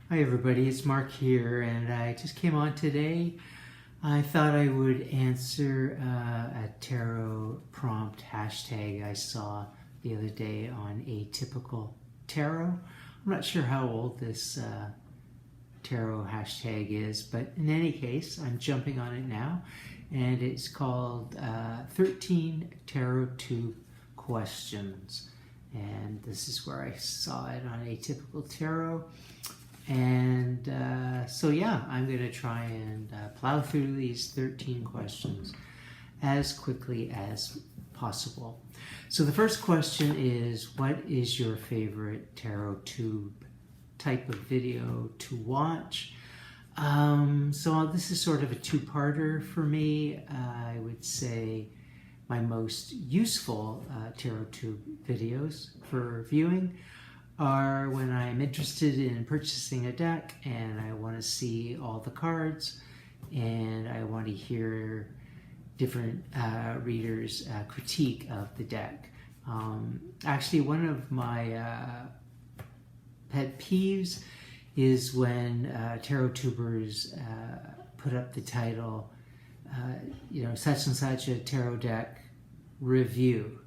Hi everybody, it's Mark here, and I just came on today. I thought I would answer a tarot prompt hashtag I saw the other day on Atypical Tarot. I'm not sure how old this tarot hashtag is, but in any case, I'm jumping on it now, and it's called 13 Tarot Tube Questions. And this is where I saw it on Atypical Tarot. And so yeah, I'm going to try and plow through these 13 questions as quickly as possible. So the first question is, what is your favorite tarot tube type of video to watch? So this is sort of a two-parter for me. I would say my most useful tarot tube videos for viewing are when I'm interested in purchasing a deck and I want to see all the cards and I want to hear different readers' critique of the deck. Actually, one of my pet peeves is when tarot tubers put up the title, such and such a tarot deck review.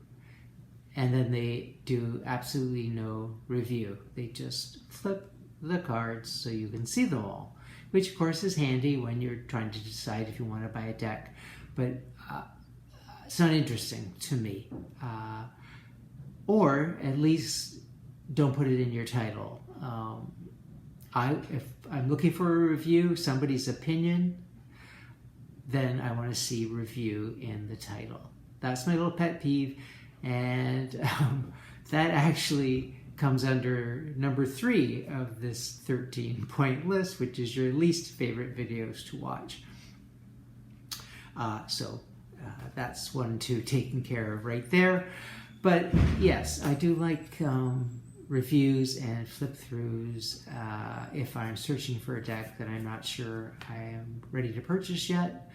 And then they do absolutely no review. They just flip the cards so you can see them all, which of course is handy when you're trying to decide if you want to buy a deck, but it's not interesting to me. Or at least don't put it in your title. If I'm looking for a review, somebody's opinion, then I want to see review in the title. That's my little pet peeve. And that actually comes under number 3 of this 13-point list, which is your least favorite videos to watch. So that's 1 and 2 taken care of right there. But yes, I do like reviews and flip-throughs if I'm searching for a deck that I'm not sure I am ready to purchase yet,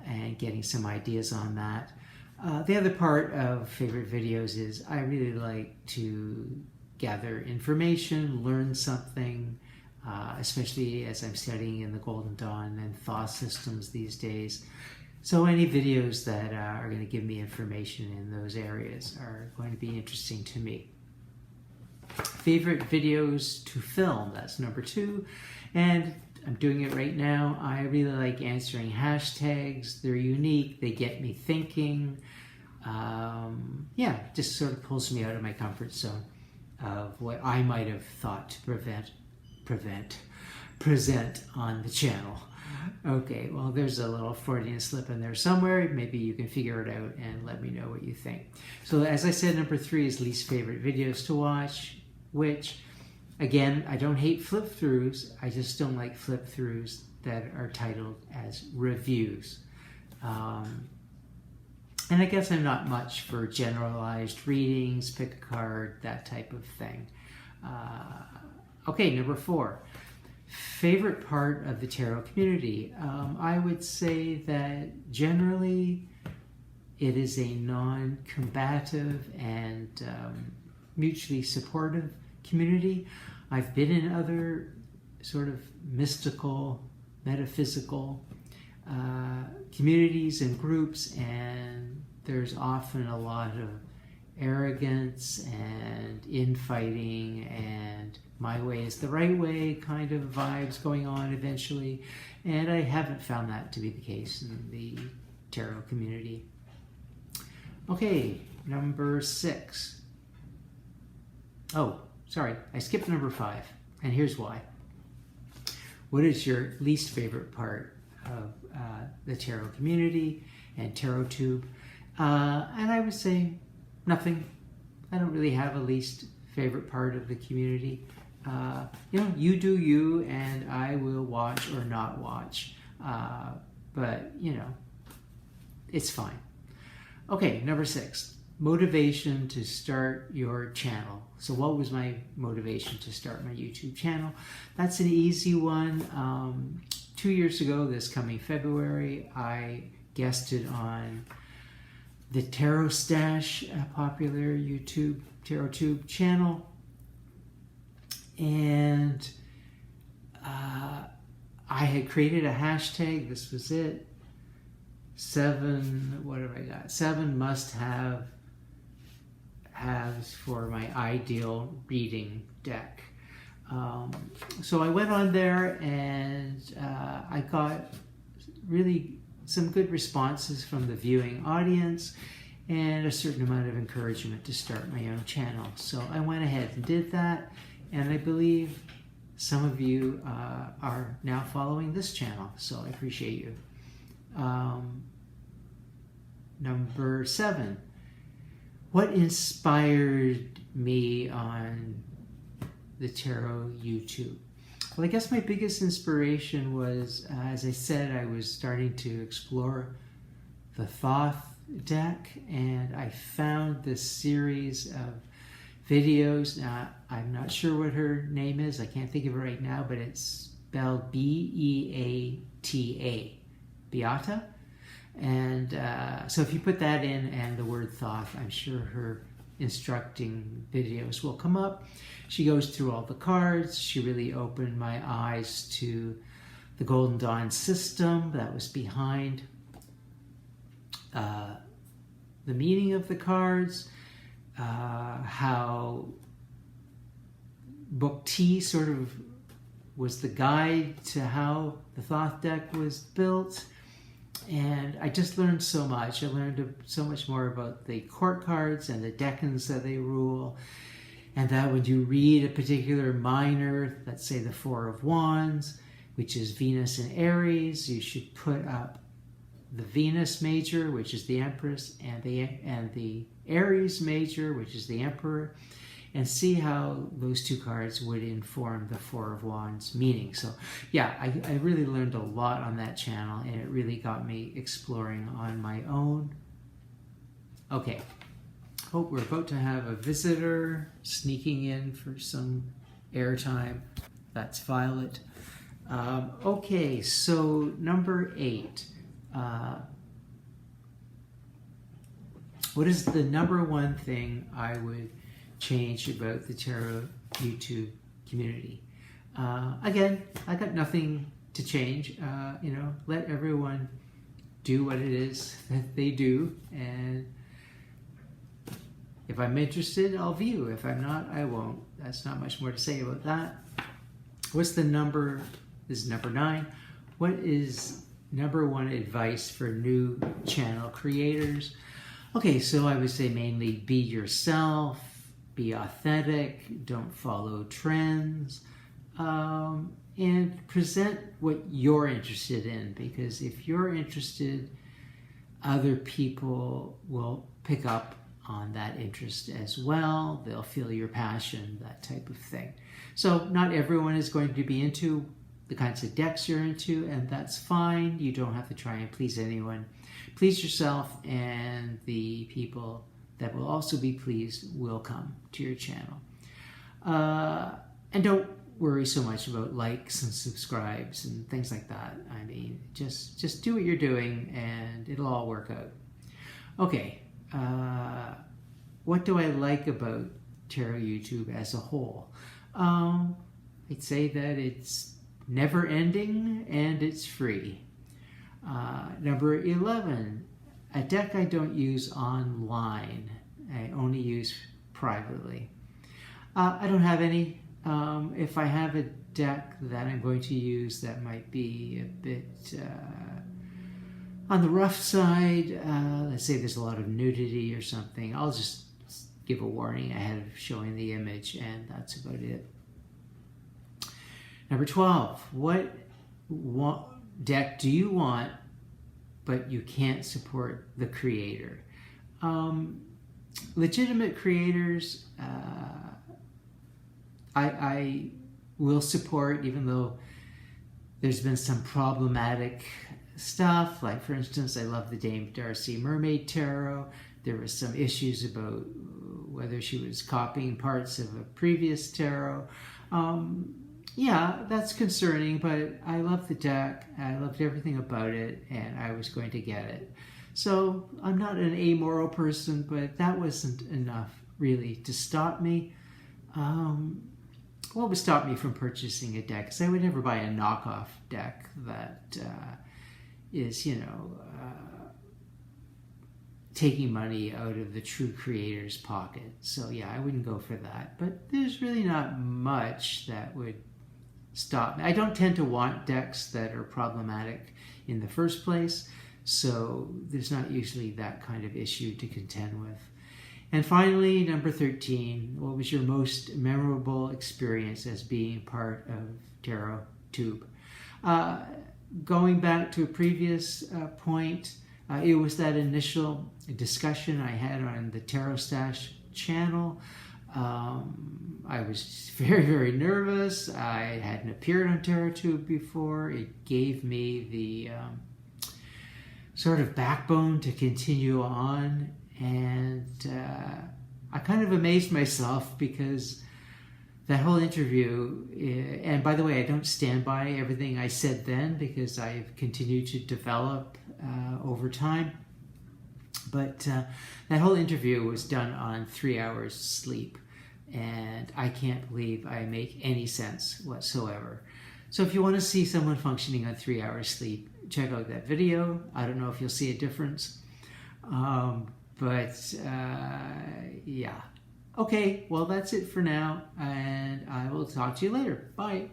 and getting some ideas on that. The other part of favorite videos is I really like to gather information, learn something, especially as I'm studying in the Golden Dawn and Thaw systems these days. So any videos that are going to give me information in those areas are going to be interesting to me. Favorite videos to film, that's number 2. And I'm doing it right now. I really like answering hashtags. They're unique. They get me thinking. Just sort of pulls me out of my comfort zone of what I might have thought to present on the channel. Okay, well, there's a little Freudian slip in there somewhere. Maybe you can figure it out and let me know what you think. So as I said, number 3 is least favorite videos to watch, which, again, I don't hate flip-throughs. I just don't like flip-throughs that are titled as reviews. And I guess I'm not much for generalized readings, pick a card, that type of thing. Okay, number 4. Favorite part of the tarot community. I would say that generally it is a non-combative and mutually supportive community. I've been in other sort of mystical, metaphysical communities and groups, and there's often a lot of arrogance and infighting and my way is the right way kind of vibes going on eventually, and I haven't found that to be the case in the tarot community. Okay, number 6. Oh, sorry, I skipped number 5, and here's why. What is your least favorite part of the tarot community and tarot tube? And I would say nothing. I don't really have a least favorite part of the community. You do you, and I will watch or not watch. But, it's fine. Okay, number 6. Motivation to start your channel. So what was my motivation to start my YouTube channel? That's an easy one. 2 years ago, this coming February, I guested on the Tarot Stash, a popular YouTube tarot tube channel, and I had created a hashtag. This was it. 7, what have I got? 7 must-haves for my ideal reading deck. So I went on there and I got really some good responses from the viewing audience and a certain amount of encouragement to start my own channel. So I went ahead and did that, and I believe some of you are now following this channel, so I appreciate you. Number 7, what inspired me on the tarot YouTube? Well, I guess my biggest inspiration was, as I said, I was starting to explore the Thoth deck, and I found this series of videos. Now, I'm not sure what her name is. I can't think of it right now, but it's spelled B-E-A-T-A, Beata. And so if you put that in and the word Thoth, I'm sure her instructing videos will come up. She goes through all the cards. She really opened my eyes to the Golden Dawn system that was behind the meaning of the cards, how Book T sort of was the guide to how the Thoth deck was built. And I just learned so much. I learned so much more about the court cards and the decans that they rule. And that when you read a particular minor, let's say the 4 of Wands, which is Venus and Aries, you should put up the Venus major, which is the Empress, and the Aries major, which is the Emperor, and see how those two cards would inform the 4 of Wands meaning. So yeah, I really learned a lot on that channel, and it really got me exploring on my own. Okay, hope we're about to have a visitor sneaking in for some airtime. That's Violet. Okay, so number 8. What is the number one thing I would change about the tarot YouTube community? Again, I got nothing to change. Let everyone do what it is that they do, and if I'm interested, I'll view. If I'm not, I won't. That's not much more to say about that. What's the number? This is number 9. What is number 1 advice for new channel creators? Okay, so I would say mainly be yourself, be authentic, don't follow trends, and present what you're interested in, because if you're interested, other people will pick up on that interest as well. They'll feel your passion, that type of thing. So not everyone is going to be into the kinds of decks you're into, and that's fine. You don't have to try and please anyone. Please yourself, and the people that will also be pleased will come to your channel. And don't worry so much about likes and subscribes and things like that. I mean, just do what you're doing and it'll all work out. Okay, what do I like about Tarot YouTube as a whole? I'd say that it's never ending and it's free. Number 11, a deck I don't use online. I only use privately. I don't have any. If I have a deck that I'm going to use that might be a bit on the rough side, let's say there's a lot of nudity or something, I'll just give a warning ahead of showing the image, and that's about it. Number 12, what deck do you want but you can't support the creator? Legitimate creators, I will support, even though there's been some problematic stuff. Like, for instance, I love the Dame Darcy Mermaid Tarot. There was some issues about whether she was copying parts of a previous tarot. Yeah, that's concerning, but I love the deck. I loved everything about it, and I was going to get it. So I'm not an amoral person, but that wasn't enough really to stop me. what would stop me from purchasing a deck? Because I would never buy a knockoff deck that is, taking money out of the true creator's pocket. So yeah, I wouldn't go for that. But there's really not much that would stop me. I don't tend to want decks that are problematic in the first place, so there's not usually that kind of issue to contend with. And finally, number 13, what was your most memorable experience as being part of Tarot Tube? Going back to a previous point, it was that initial discussion I had on the Tarot Stash channel. I was very, very nervous. I hadn't appeared on Tarot Tube before. It gave me the sort of backbone to continue on. And I kind of amazed myself because that whole interview, and by the way, I don't stand by everything I said then because I've continued to develop over time. But that whole interview was done on 3 hours sleep. And I can't believe I make any sense whatsoever. So if you want to see someone functioning on 3 hours sleep, check out that video. I don't know if you'll see a difference. Yeah. Okay, well, that's it for now, and I will talk to you later. Bye.